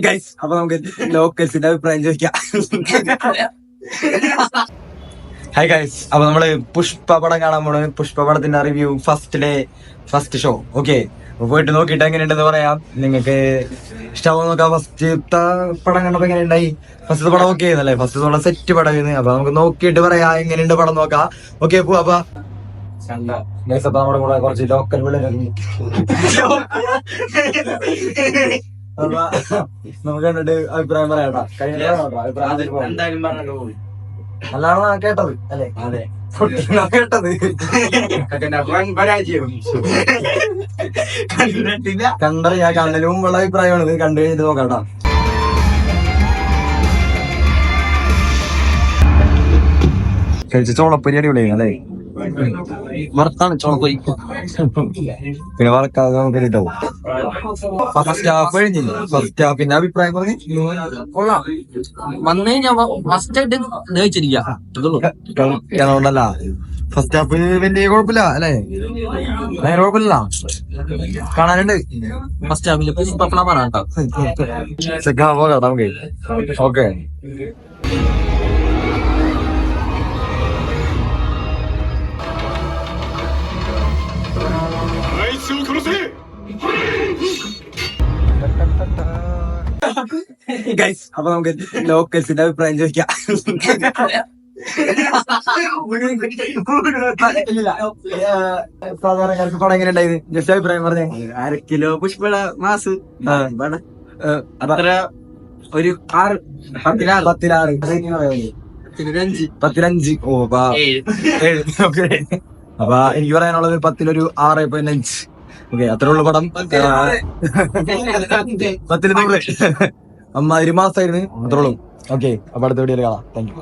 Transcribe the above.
Guys അപ്പൊ നമുക്ക് ലോക്കൽസിന്റെ അഭിപ്രായം ചോദിക്കാം. ഹായ് ഗൈസ്, അപ്പൊ നമ്മള് പുഷ്പ പടം കാണാൻ പോണ്. പുഷ്പ പടത്തിന്റെ റിവ്യൂ ഫസ്റ്റ് ഷോ. ഓക്കെ, പോയിട്ട് നോക്കിയിട്ട് എങ്ങനെയുണ്ടെന്ന് പറയാം. നിങ്ങൾക്ക് ഇഷ്ടമാവും നോക്കാം. ഫസ്റ്റത്തെ പടം കണ്ടപ്പോ എങ്ങനെ ഉണ്ടായി? ഫസ്റ്റത്തെ പടം ഓക്കെ ആയിരുന്നല്ലേ? ഫസ്റ്റ് പടം സെറ്റ് പടമായിരുന്നു. അപ്പൊ നമുക്ക് നോക്കിയിട്ട് പറയാം എങ്ങനെയുണ്ട് പടം നോക്കാം. ഓക്കെ, പോവാ. അപ്പൊ നമ്മുടെ കൂടെ കുറച്ച് ലോക്കൽ പിള്ളേരുണ്ട്. അപ്പൊ നമുക്ക് കണ്ടിട്ട് അഭിപ്രായം പറയാട്ടാ. നല്ലതാണോ കേട്ടത്? അല്ലെ, അതെ കേട്ടത്. കണ്ടത് ഞാൻ കണ്ടതിന് മുമ്പുള്ള അഭിപ്രായമാണ്. കണ്ടു കഴിഞ്ഞിട്ട് നോക്കാട്ടാ. കഴിച്ച ചോളപ്പൊരി അടിപൊളിയാണ് അല്ലേ? വറുത്താണ് ചോളപ്പൊരി. പിന്നെ വറക്കാതെ നമുക്ക് കിട്ടും. ഫസ്റ്റ് ഹാഫ് കഴിഞ്ഞില്ല. ഫസ്റ്റ് ഹാഫിന്റെ അഭിപ്രായം പറഞ്ഞു. കൊള്ളാം. വന്നു കഴിഞ്ഞാൽ ഫസ്റ്റ് ആയിട്ട് അതുകൊണ്ടല്ല, ഫസ്റ്റ് ഹാഫ് വലിയ കുഴപ്പമില്ല അല്ലേ? ഭയങ്കര കുഴപ്പമില്ല, കാണാനുണ്ട്. ഫസ്റ്റ് ഹാഫില് ഫ്ലവറാണ് കേട്ടോ. സെക്കൻഡ് ഹാഫ് നോക്കാം നമുക്ക്. ഓക്കെ, ഗൈസ് അപ്പൊ നമുക്ക് ലോക്കൽസിന്റെ അഭിപ്രായം ചോദിക്കാം. സാധാരണക്കാർക്ക് പടം എങ്ങനെ ഉണ്ടായത്? ജസ്റ്റ് അഭിപ്രായം പറഞ്ഞേ. 1/2 കിലോ പുഷ്പട മാസ് അത്ര ഒരു 6 10-5. ഓ, 7. ഓക്കെ, അപ്പൊ എനിക്ക് പറയാനുള്ളത് 10-1 6.5. ഓക്കെ, അത്രേ ഉള്ളു പടം. 10-100. അമ്മാതിരി മാസമായിരുന്നു. അത്രേ ഉള്ളൂ. ഓക്കെ, അപ്പൊ അടുത്ത വീഡിയോയിൽ കാണാം. Thank you.